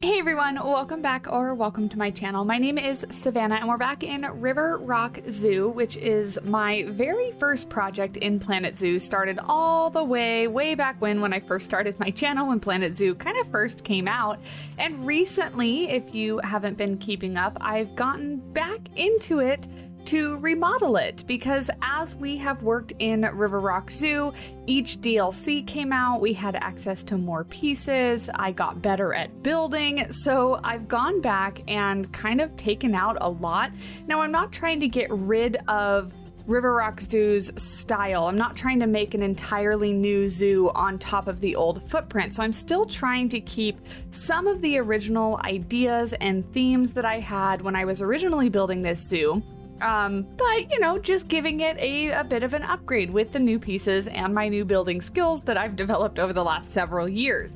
Hey everyone, welcome back or welcome to my channel. My name is Savannah and we're back in River Rock Zoo, which is my very first project in Planet Zoo. Started all the way back when I first started my channel, when Planet Zoo kind of first came out. And recently, if you haven't been keeping up, I've gotten back into it to remodel it, because as we have worked in River Rock Zoo, each DLC came out, we had access to more pieces, I got better at building, so I've gone back and kind of taken out a lot. Now, I'm not trying to get rid of River Rock Zoo's style. I'm not trying to make an entirely new zoo on top of the old footprint. So I'm still trying to keep some of the original ideas and themes that I had when I was originally building this zoo. But, you know, just giving it a bit of an upgrade with the new pieces and my new building skills that I've developed over the last several years.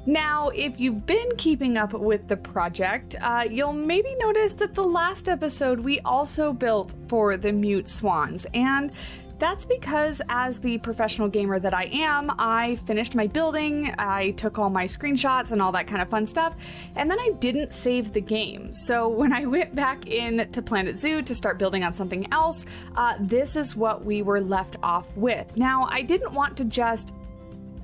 Now, if you've been keeping up with the project, you'll maybe notice that the last episode we also built for the mute swans, and that's because as the professional gamer that I am, I finished my building, I took all my screenshots and all that kind of fun stuff, and then I didn't save the game. So when I went back into Planet Zoo to start building on something else, this is what we were left off with. Now, I didn't want to just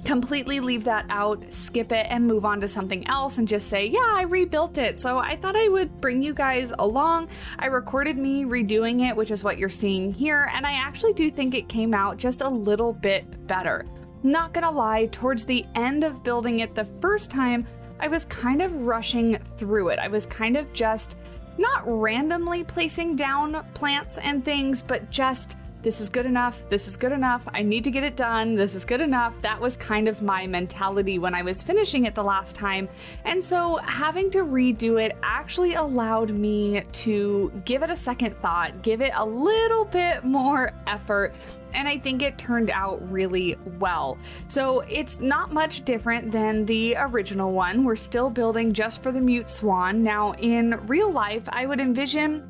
completely leave that out, skip it, and move on to something else and just say, yeah, I rebuilt it. So I thought I would bring you guys along. I recorded me redoing it, which is what you're seeing here, and I actually do think it came out just a little bit better. Not gonna lie, towards the end of building it the first time, I was kind of rushing through it. I was kind of just not randomly placing down plants and things, but just this is good enough, this is good enough, I need to get it done, this is good enough. That was kind of my mentality when I was finishing it the last time. And so having to redo it actually allowed me to give it a second thought, give it a little bit more effort, and I think it turned out really well. So it's not much different than the original one. We're still building just for the mute swan. Now, in real life, I would envision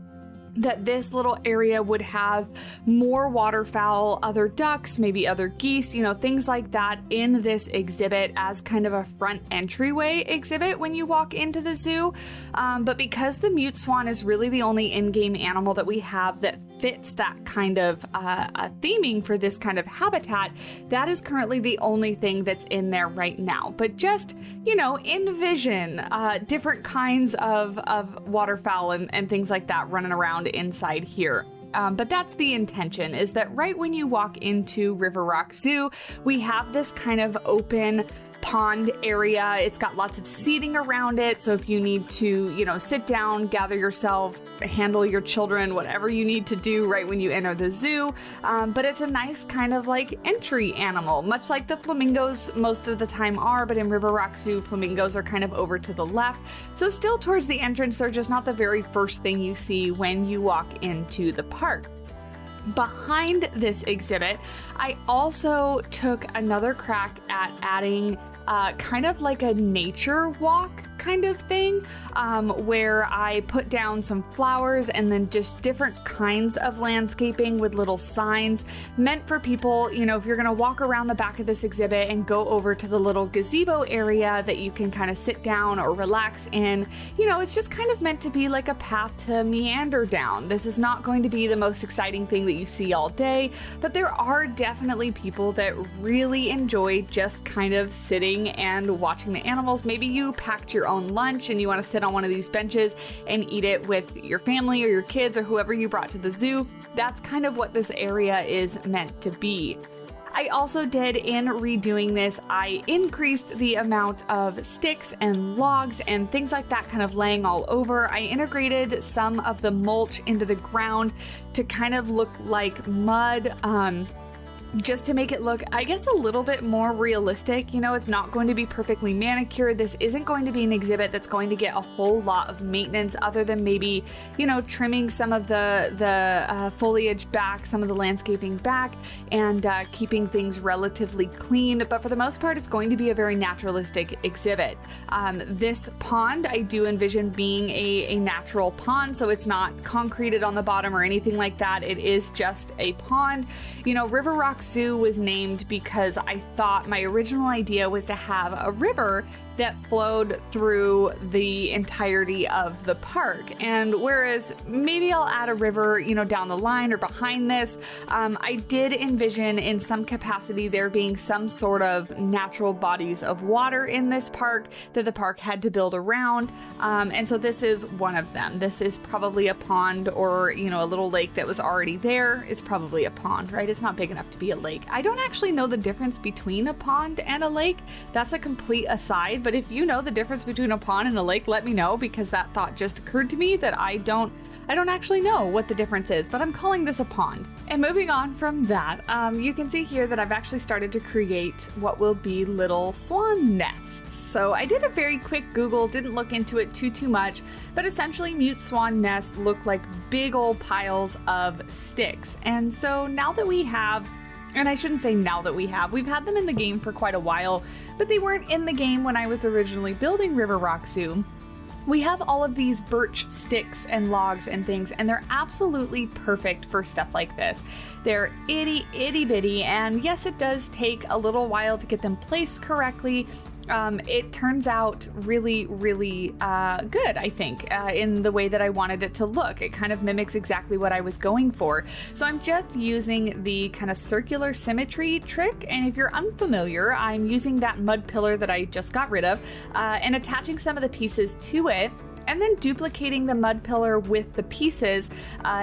that this little area would have more waterfowl, other ducks, maybe other geese, you know, things like that in this exhibit as kind of a front entryway exhibit when you walk into the zoo. But because the mute swan is really the only in-game animal that we have that fits that kind of theming for this kind of habitat, that is currently the only thing that's in there right now. But just, you know, envision different kinds of waterfowl and things like that running around inside here. But that's the intention, is that right when you walk into River Rock Zoo, we have this kind of open pond area. It's got lots of seating around it, so if you need to, you know, sit down, gather yourself, handle your children, whatever you need to do right when you enter the zoo. But it's a nice kind of like entry animal, much like the flamingos most of the time are, but in River Rock Zoo, flamingos are kind of over to the left. So still towards the entrance, they're just not the very first thing you see when you walk into the park. Behind this exhibit, I also took another crack at adding kind of like a nature walk kind of thing, where I put down some flowers and then just different kinds of landscaping with little signs meant for people, you know, if you're gonna walk around the back of this exhibit and go over to the little gazebo area that you can kind of sit down or relax in, you know, it's just kind of meant to be like a path to meander down. This is not going to be the most exciting thing that you see all day, but there are definitely people that really enjoy just kind of sitting and watching the animals. Maybe you packed your own lunch and you want to sit on one of these benches and eat it with your family or your kids or whoever you brought to the zoo. That's kind of what this area is meant to be. I also did, in redoing this, I increased the amount of sticks and logs and things like that kind of laying all over. I integrated some of the mulch into the ground to kind of look like mud, just to make it look, I guess, a little bit more realistic. You know, it's not going to be perfectly manicured. This isn't going to be an exhibit that's going to get a whole lot of maintenance other than maybe, you know, trimming some of the foliage back, some of the landscaping back, and keeping things relatively clean. But for the most part, it's going to be a very naturalistic exhibit. This pond, I do envision being a natural pond, so it's not concreted on the bottom or anything like that. It is just a pond. You know, River Rock Zoo was named because I thought my original idea was to have a river that flowed through the entirety of the park. And whereas maybe I'll add a river, you know, down the line or behind this, I did envision in some capacity there being some sort of natural bodies of water in this park that the park had to build around. And so this is one of them. This is probably a pond or, you know, a little lake that was already there. It's probably a pond, right? It's not big enough to be a lake. I don't actually know the difference between a pond and a lake. That's a complete aside, but if you know the difference between a pond and a lake, let me know, because that thought just occurred to me that I don't actually know what the difference is, but I'm calling this a pond. And moving on from that, you can see here that I've actually started to create what will be little swan nests. So I did a very quick Google, didn't look into it too much, but essentially mute swan nests look like big old piles of sticks. And so now that we have, and I shouldn't say now that we've had them in the game for quite a while, but they weren't in the game when I was originally building River Rock Zoo. We have all of these birch sticks and logs and things, and they're absolutely perfect for stuff like this. They're itty bitty, and yes, it does take a little while to get them placed correctly. It turns out really good, I think, in the way that I wanted it to look. It kind of mimics exactly what I was going for. So I'm just using the kind of circular symmetry trick, and if you're unfamiliar, I'm using that mud pillar that I just got rid of and attaching some of the pieces to it, and then duplicating the mud pillar with the pieces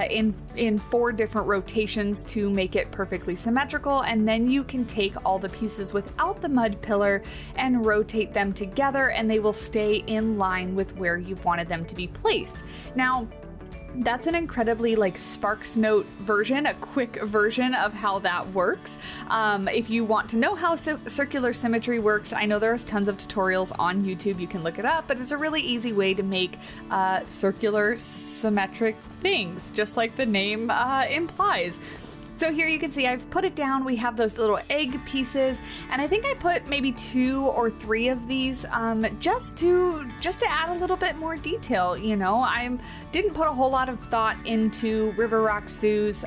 in 4 different rotations to make it perfectly symmetrical. And then you can take all the pieces without the mud pillar and rotate them together, and they will stay in line with where you've wanted them to be placed. Now, that's an incredibly Sparks Note version, a quick version of how that works. If you want to know how circular symmetry works, I know there's tons of tutorials on YouTube. You can look it up, but it's a really easy way to make circular symmetric things, just like the name implies. So here you can see I've put it down. We have those little egg pieces, and I think I put maybe 2 or 3 of these just to add a little bit more detail. You know, I didn't put a whole lot of thought into River Rock Zoo's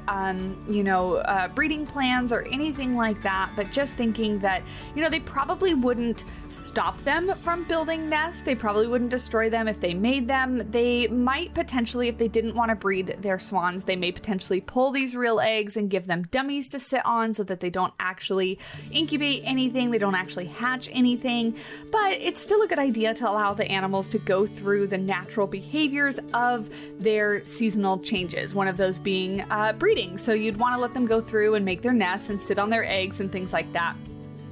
breeding plans or anything like that, but just thinking that, you know, they probably wouldn't stop them from building nests. They probably wouldn't destroy them if they made them. They might potentially, if they didn't want to breed their swans, they may potentially pull these real eggs and give them dummies to sit on so that they don't actually incubate anything, they don't actually hatch anything. But it's still a good idea to allow the animals to go through the natural behaviors of their seasonal changes, one of those being breeding. So you'd want to let them go through and make their nests and sit on their eggs and things like that.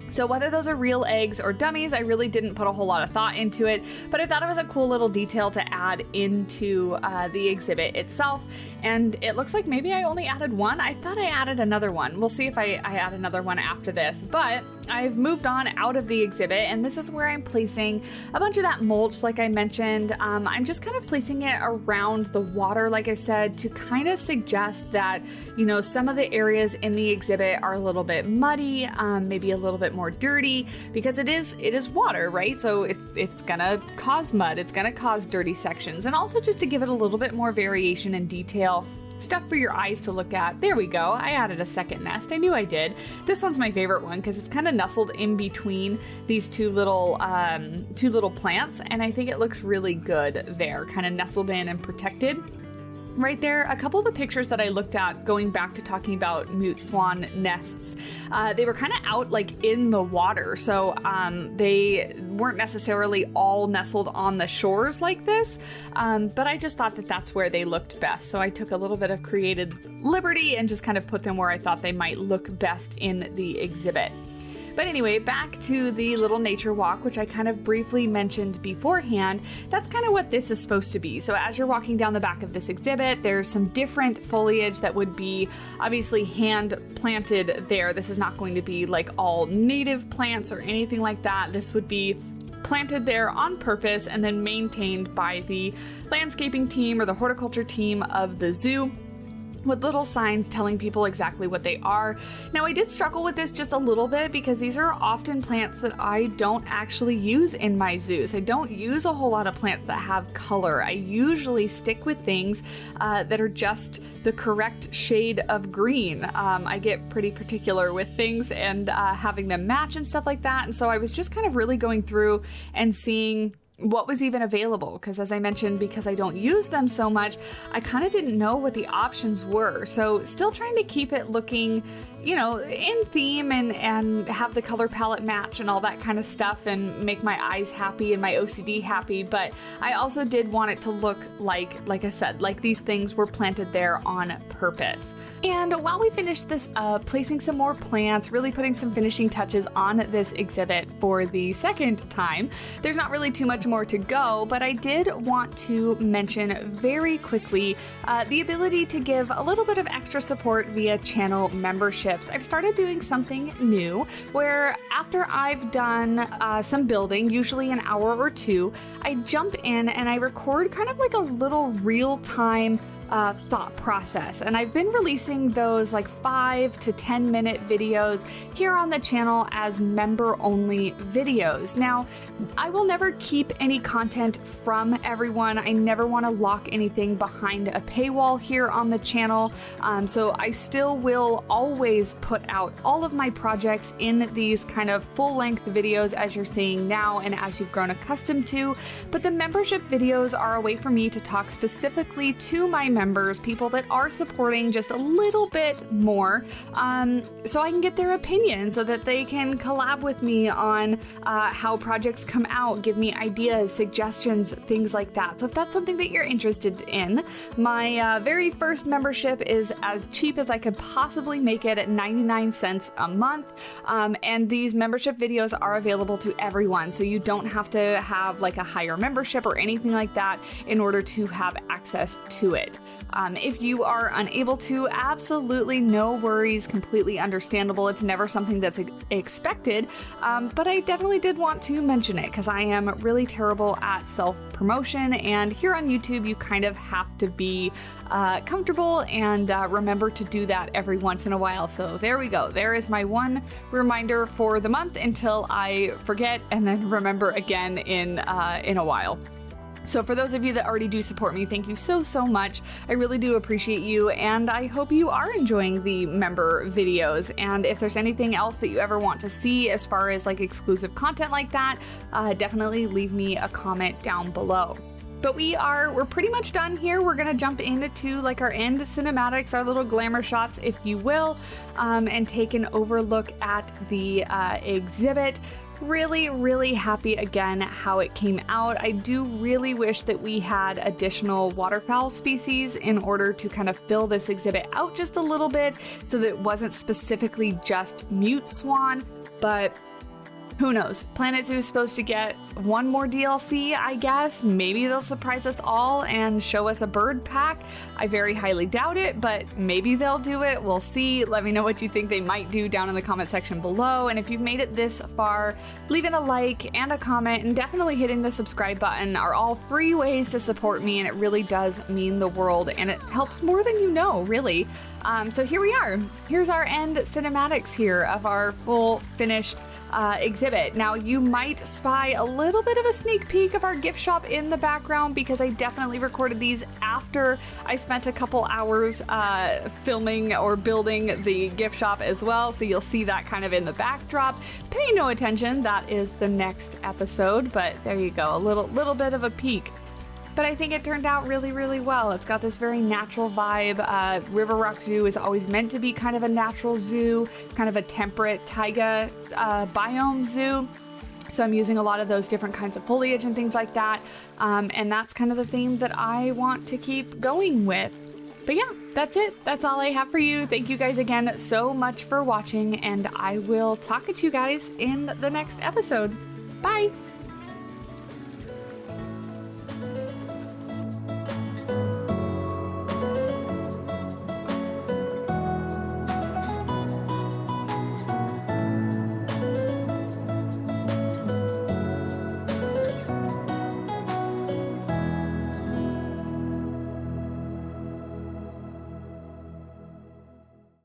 So whether those are real eggs or dummies, I really didn't put a whole lot of thought into it, but I thought it was a cool little detail to add into the exhibit itself. And it looks like maybe I only added 1. I thought I added another one. We'll see if I add another one after this, but I've moved on out of the exhibit, and this is where I'm placing a bunch of that mulch, like I mentioned. I'm just kind of placing it around the water, like I said, to kind of suggest that, you know, some of the areas in the exhibit are a little bit muddy, maybe a little bit more dirty, because it is water, right? So it's gonna cause mud, it's gonna cause dirty sections, and also just to give it a little bit more variation and detail. Stuff for your eyes to look at. There we go. I added a second nest. I knew I did. This one's my favorite one because it's kind of nestled in between these two little plants, and I think it looks really good there, kind of nestled in and protected. Right there, a couple of the pictures that I looked at, going back to talking about mute swan nests, they were kind of out in the water, so they weren't necessarily all nestled on the shores like this, but I just thought that that's where they looked best, so I took a little bit of creative liberty and just kind of put them where I thought they might look best in the exhibit. But anyway, back to the little nature walk, which I kind of briefly mentioned beforehand. That's kind of what this is supposed to be. So as you're walking down the back of this exhibit, there's some different foliage that would be obviously hand planted there. This is not going to be all native plants or anything like that. This would be planted there on purpose and then maintained by the landscaping team or the horticulture team of the zoo. with little signs telling people exactly what they are. Now, I did struggle with this just a little bit because these are often plants that I don't actually use in my zoos. I don't use a whole lot of plants that have color. I usually stick with things that are just the correct shade of green. I get pretty particular with things and having them match and stuff like that. And so I was just kind of really going through and seeing what was even available, because as I mentioned, because I don't use them so much, I kind of didn't know what the options were. So still trying to keep it looking, you know, in theme and have the color palette match and all that kind of stuff and make my eyes happy and my OCD happy. But I also did want it to look like I said, like these things were planted there on purpose. And while we finish this up, placing some more plants, really putting some finishing touches on this exhibit for the second time, there's not really too much more to go, but I did want to mention very quickly the ability to give a little bit of extra support via channel memberships. I've started doing something new where after I've done some building, usually an hour or two, I jump in and I record kind of like a little real-time thought process. And I've been releasing those like 5 to 10 minute videos here on the channel as member only videos. Now, I will never keep any content from everyone. I never want to lock anything behind a paywall here on the channel. So I still will always put out all of my projects in these kind of full length videos as you're seeing now and as you've grown accustomed to. But the membership videos are a way for me to talk specifically to my members, people that are supporting just a little bit more, so I can get their opinion so that they can collab with me on how projects come out, give me ideas, suggestions, things like that. So if that's something that you're interested in, my very first membership is as cheap as I could possibly make it at 99 cents a month. And these membership videos are available to everyone. So you don't have to have like a higher membership or anything like that in order to have access to it. If you are unable to, absolutely no worries, completely understandable. It's never something that's expected, but I definitely did want to mention it because I am really terrible at self-promotion, and here on YouTube you kind of have to be comfortable and remember to do that every once in a while. So there we go. There is my one reminder for the month until I forget and then remember again in a while. So for those of you that already do support me, thank you so much. I really do appreciate you, and I hope you are enjoying the member videos. And if there's anything else that you ever want to see as far as like exclusive content like that, definitely leave me a comment down below. But we're pretty much done here. We're gonna jump into like our end cinematics, our little glamour shots, if you will, and take an overlook at the exhibit. Really happy again how it came out. I do really wish that we had additional waterfowl species in order to kind of fill this exhibit out just a little bit so that it wasn't specifically just mute swan, but who knows? Planet Zoo is supposed to get one more DLC, I guess. Maybe they'll surprise us all and show us a bird pack. I very highly doubt it, but maybe they'll do it. We'll see. Let me know what you think they might do down in the comment section below. And if you've made it this far, leaving a like and a comment and definitely hitting the subscribe button are all free ways to support me, and it really does mean the world, and it helps more than you know, really. So here we are. Here's our end cinematics here of our full finished exhibit. Now you might spy a little bit of a sneak peek of our gift shop in the background because I definitely recorded these after I spent a couple hours filming or building the gift shop as well, so you'll see that kind of in the backdrop. Pay no attention, that is the next episode, but there you go, a little bit of a peek. But I think it turned out really well. It's got this very natural vibe. River Rock Zoo is always meant to be kind of a natural zoo, kind of a temperate taiga biome zoo. So I'm using a lot of those different kinds of foliage and things like that. And that's kind of the theme that I want to keep going with. But yeah, that's it. That's all I have for you. Thank you guys again so much for watching, and I will talk at you guys in the next episode. Bye!